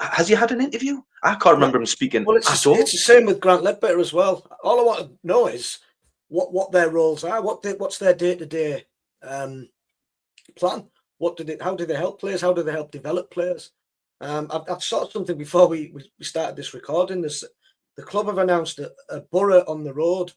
has he had an interview? I can't remember him speaking. Well, it's the same with Grant Ledbetter as well. All I want to know is what their roles are, what's their day-to-day plan. How do they help players? How do they help develop players? I've saw something before we started this recording. The club have announced a Boro on the road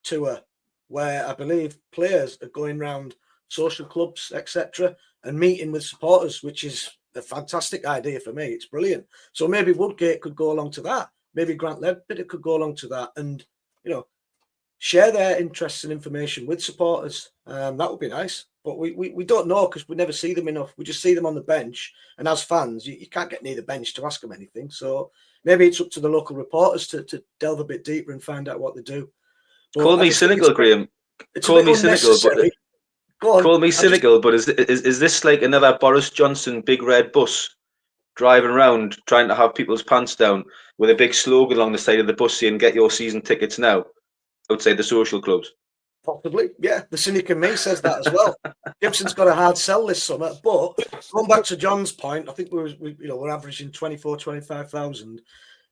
tour, where I believe players are going around social clubs, etc., and meeting with supporters, which is a fantastic idea for me. It's brilliant. So maybe Woodgate could go along to that. Maybe Grant Ledbetter could go along to that and, share their interests and information with supporters. That would be nice. But we don't know because we never see them enough. We just see them on the bench. And as fans, you can't get near the bench to ask them anything. So maybe it's up to the local reporters to delve a bit deeper and find out what they do. But call me cynical, Graham. Call me cynical, but is this like another Boris Johnson big red bus driving around trying to have people's pants down with a big slogan along the side of the bus saying "Get your season tickets now" outside the social clubs? Possibly, yeah. The cynic in me says that as well. Gibson's got a hard sell this summer, but going back to John's point, I think we're averaging 25,000,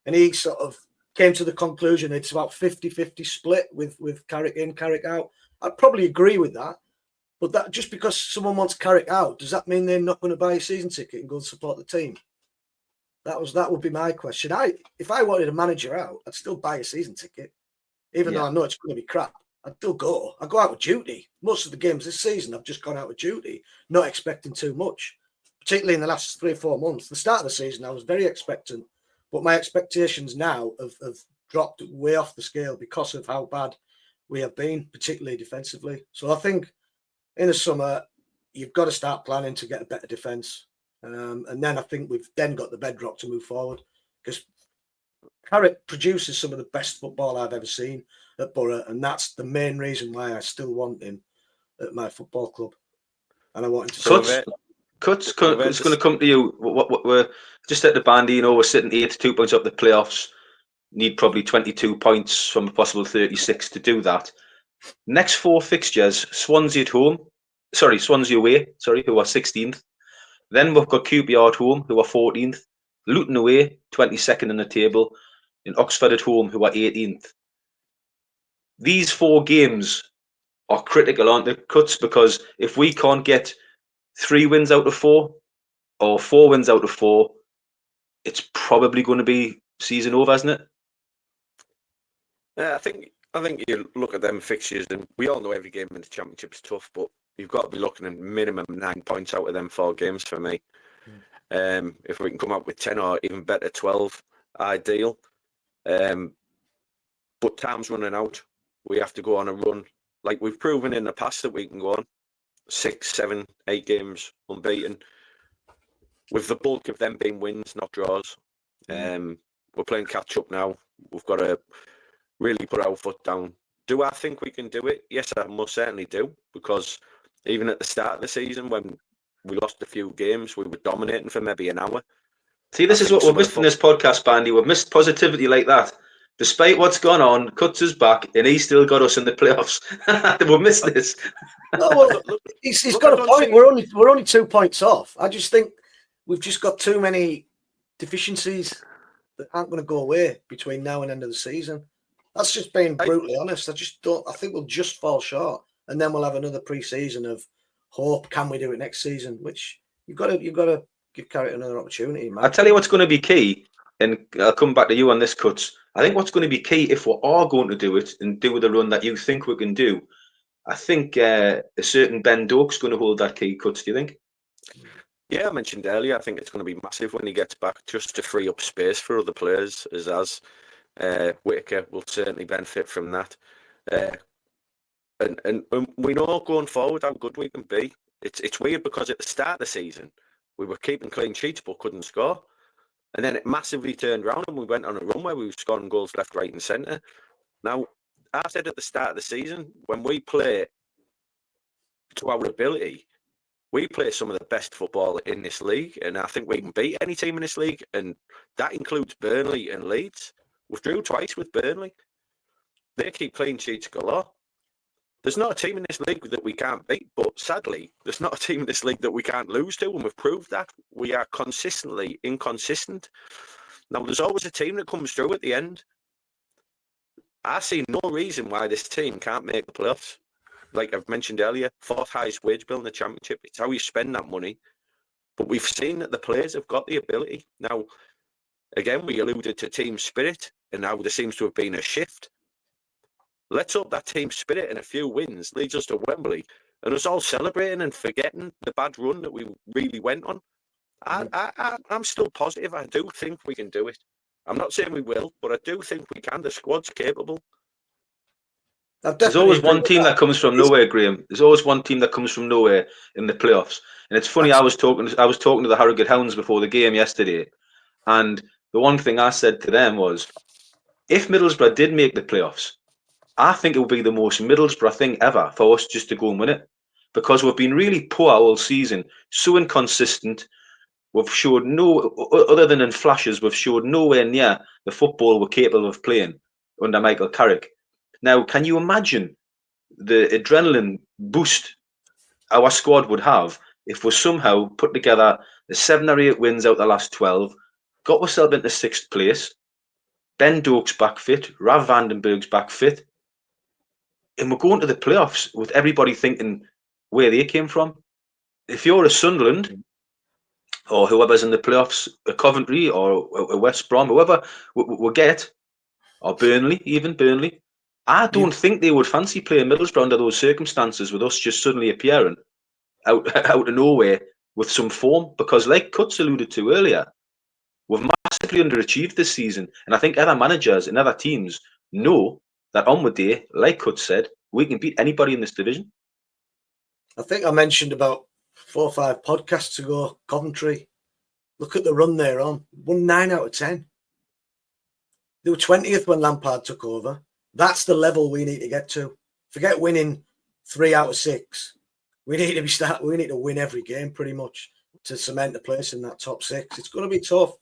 and he sort of came to the conclusion it's about 50-50 split with Carrick in, Carrick out. I'd probably agree with that. But that just because someone wants Carrick out, does that mean they're not going to buy a season ticket and go and support the team? That would be my question. If I wanted a manager out, I'd still buy a season ticket, even though I know it's going to be crap. I'd still go. I go out with duty. Most of the games this season, I've just gone out with duty, not expecting too much. Particularly in the last 3 or 4 months. The start of the season, I was very expectant, but my expectations now have dropped way off the scale because of how bad we have been, particularly defensively. So I think in the summer, you've got to start planning to get a better defence. And then I think we've then got the bedrock to move forward, because Carrick produces some of the best football I've ever seen at Boro, and that's the main reason why I still want him at my football club. And I want him to Cuts, it's going to come to you. We're just at the bandy, we're sitting 82 points up the playoffs. Need probably 22 points from a possible 36 to do that. Next 4 fixtures: Swansea away, who are 16th. Then we've got QPR at home, who are 14th. Luton away, 22nd in the table. And Oxford at home, who are 18th. These 4 games are critical, aren't they, Cuts? Because if we can't get 3 wins out of 4 or 4 wins out of 4, it's probably going to be season over, isn't it? Yeah, I think you look at them fixtures, and we all know every game in the Championship is tough, but you've got to be looking at minimum 9 points out of them 4 games for me. If we can come up with 10 or even better, 12, ideal. But time's running out. We have to go on a run. Like we've proven in the past that we can go on 6, 7, 8 games unbeaten, with the bulk of them being wins, not draws. We're playing catch up now. We've got to really put our foot down. Do I think we can do it? Yes, I most certainly do, because even at the start of the season, when we lost a few games, we were dominating for maybe an hour. See, this is what we've missed in this podcast, Bandy. We've missed positivity like that. Despite what's gone on, Cuts is back, and he's still got us in the playoffs. We've missed this. No, well, he's got a point. We're only 2 points off. I just think we've just got too many deficiencies. that aren't going to go away between now and end of the season. That's just being brutally honest. I think we'll just fall short, and then we'll have another pre-season of hope. Can we do it next season? Which you've got to give Carrick another opportunity. I'll tell you what's going to be key, and I'll come back to you on this, Cuts. I think what's going to be key, if we are going to do it and do the run that you think we can do, I think a certain Ben Doak's going to hold that key, Cuts. Do you think? Yeah, I mentioned earlier, I think it's going to be massive when he gets back, just to free up space for other players, as Whittaker will certainly benefit from that. And we know going forward how good we can be. It's weird because at the start of the season, we were keeping clean sheets but couldn't score. And then it massively turned around and we went on a run where we were scoring goals left, right and centre. Now, I said at the start of the season, when we play to our ability, we play some of the best football in this league, and I think we can beat any team in this league, and that includes Burnley and Leeds. We've drew twice with Burnley. They keep clean sheets galore. There's not a team in this league that we can't beat, but sadly, there's not a team in this league that we can't lose to, and we've proved that. We are consistently inconsistent. Now, there's always a team that comes through at the end. I see no reason why this team can't make the playoffs. Like I've mentioned earlier, 4th highest wage bill in the Championship. It's how you spend that money. But we've seen that the players have got the ability. Now, again, we alluded to team spirit, and now there seems to have been a shift. Let's hope that team spirit and a few wins leads us to Wembley and us all celebrating and forgetting the bad run that we really went on. I'm still positive. I do think we can do it. I'm not saying we will, but I do think we can. The squad's capable. There's always one team that comes from nowhere, Graham. There's always one team that comes from nowhere in the playoffs. And it's funny, I was talking to the Harrogate Hounds before the game yesterday, and the one thing I said to them was, if Middlesbrough did make the playoffs, I think it would be the most Middlesbrough thing ever for us just to go and win it, because we've been really poor all season, so inconsistent. We've showed other than in flashes, we've showed nowhere near the football we're capable of playing under Michael Carrick. Now, can you imagine the adrenaline boost our squad would have if we somehow put together the 7 or 8 wins out the last 12, got ourselves into 6th place, Ben Doak's back fit, Rav Vandenberg's back fit, and we're going to the playoffs with everybody thinking where they came from? If you're a Sunderland or whoever's in the playoffs, a Coventry or a West Brom, whoever we get, or Burnley, even Burnley, I don't think they would fancy playing Middlesbrough under those circumstances with us just suddenly appearing out of nowhere with some form. Because like Cuts alluded to earlier, we've massively underachieved this season. And I think other managers and other teams know that on the day, like Cuts said, we can beat anybody in this division. I think I mentioned about 4 or 5 podcasts ago, Coventry. Look at the run they're on. Won 9 out of 10. They were 20th when Lampard took over. That's the level we need to get to. Forget winning 3 out of 6. We need to win every game pretty much to cement a place in that top 6. It's going to be tough.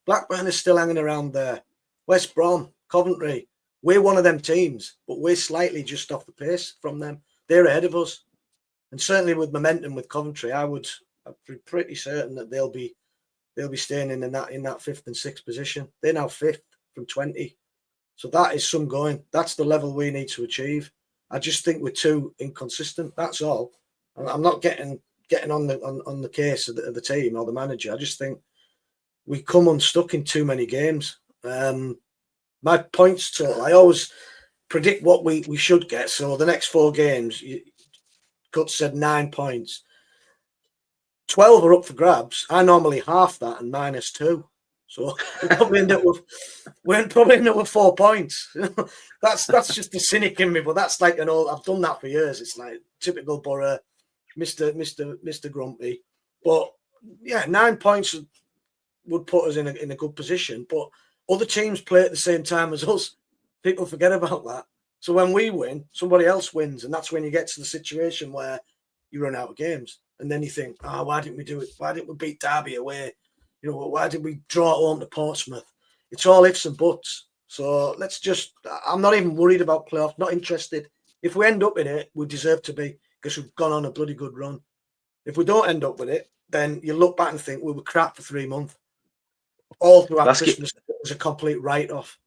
Blackburn is still hanging around there. West Brom, Coventry. We're one of them teams, but we're slightly just off the pace from them. They're ahead of us. And certainly with momentum with Coventry, I'd be pretty certain that they'll be staying in that 5th and 6th position. They're now 5th from 20. So that is some going. That's the level we need to achieve. I just think we're too inconsistent. That's all. I'm not getting on the case of the team or the manager. I just think we come unstuck in too many games. My points total, I always predict what we should get. So the next 4 games, Cut said 9 points. 12 are up for grabs. I normally half that and -2. So we'll probably end up with 4 points. that's just the cynic in me, but that's like I've done that for years. It's like typical Boro, Mr. Grumpy. But yeah, 9 points would put us in a good position. But other teams play at the same time as us. People forget about that. So when we win, somebody else wins, and that's when you get to the situation where you run out of games, and then you think, why didn't we do it? Why didn't we beat Derby away? Why did we draw at home to Portsmouth? It's all ifs and buts. So I'm not even worried about playoffs, not interested. If we end up in it, we deserve to be, because we've gone on a bloody good run. If we don't end up with it, then you look back and think, we were crap for 3 months. all throughout Last Christmas, it was a complete write-off.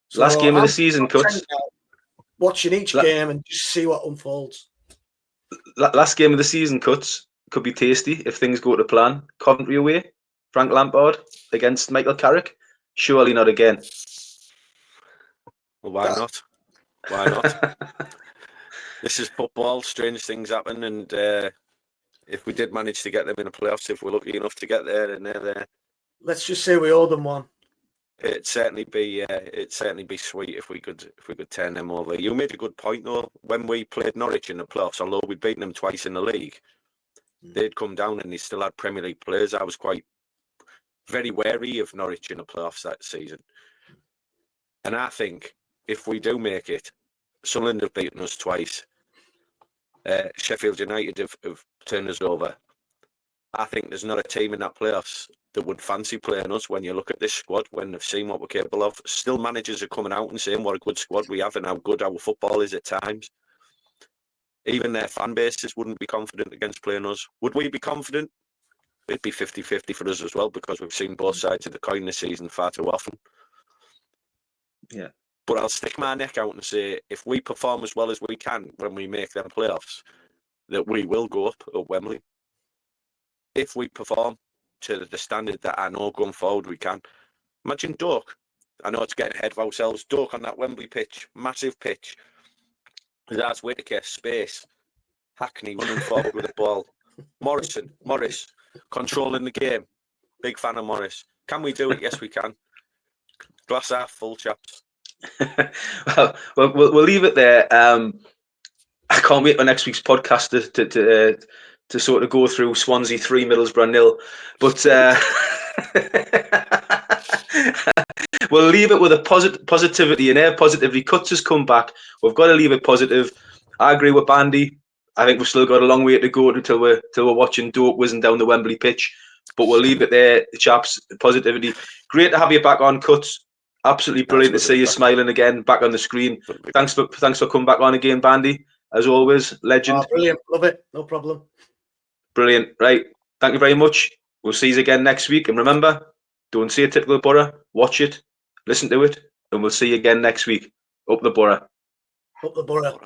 So last game of the I'm season, Cuts. watching each game and just see what unfolds. Last game of the season, Cuts. Could be tasty if things go to plan. Coventry away. Frank Lampard against Michael Carrick. Surely not again. Well, why not? Why not? This is football. Strange things happen, and if we did manage to get them in the playoffs, if we're lucky enough to get there, and they're there, Let's just say we owe them one. it'd certainly be sweet if we could turn them over. You made a good point though. When we played Norwich in the playoffs, although we'd beaten them twice in the league, they'd come down and they still had Premier League players. I was very wary of Norwich in the playoffs that season, and I think if we do make it, Sunderland have beaten us twice. Sheffield United have turned us over. I think there's not a team in that playoffs that would fancy playing us when you look at this squad, when they've seen what we're capable of. Still managers are coming out and saying what a good squad we have and how good our football is at times. Even their fan bases wouldn't be confident against playing us. Would we be confident? It'd be 50-50 for us as well, because we've seen both sides of the coin this season far too often. Yeah. But I'll stick my neck out and say, if we perform as well as we can when we make them playoffs, that we will go up at Wembley. If we perform to the standard that I know going forward we can. Imagine Doak. I know it's getting ahead of ourselves. Doak on that Wembley pitch, massive pitch. That's Whittaker, space. Hackney running forward with the ball. Morris, controlling the game. Big fan of Morris. Can we do it? Yes, we can. Glass half full, chaps. Well, we'll leave it there. I can't wait for next week's podcast to sort of go through Swansea 3, Middlesbrough 0. But we'll leave it with a positivity, and air positively. Cuts has come back. We've got to leave it positive. I agree with Bandy. I think we've still got a long way to go until we're watching Doak whizzing down the Wembley pitch. But we'll leave it there, chaps. Positivity. Great to have you back on, Cuts. Absolutely brilliant to see you smiling again, back on the screen. Thanks for coming back on again, Bandy. As always, legend. Oh, brilliant. Love it. No problem. Brilliant. Right. Thank you very much. We'll see you again next week. And remember, don't see a typical Boro. Watch it, listen to it, and we'll see you again next week. Up the Boro. Up the Boro.